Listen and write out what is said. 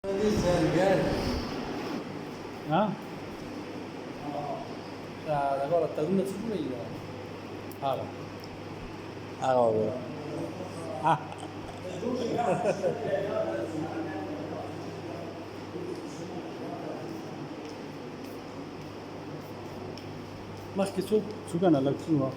Hadi sen gel. ها agora está uma segunda agora agora ah mas que suka na laksuwa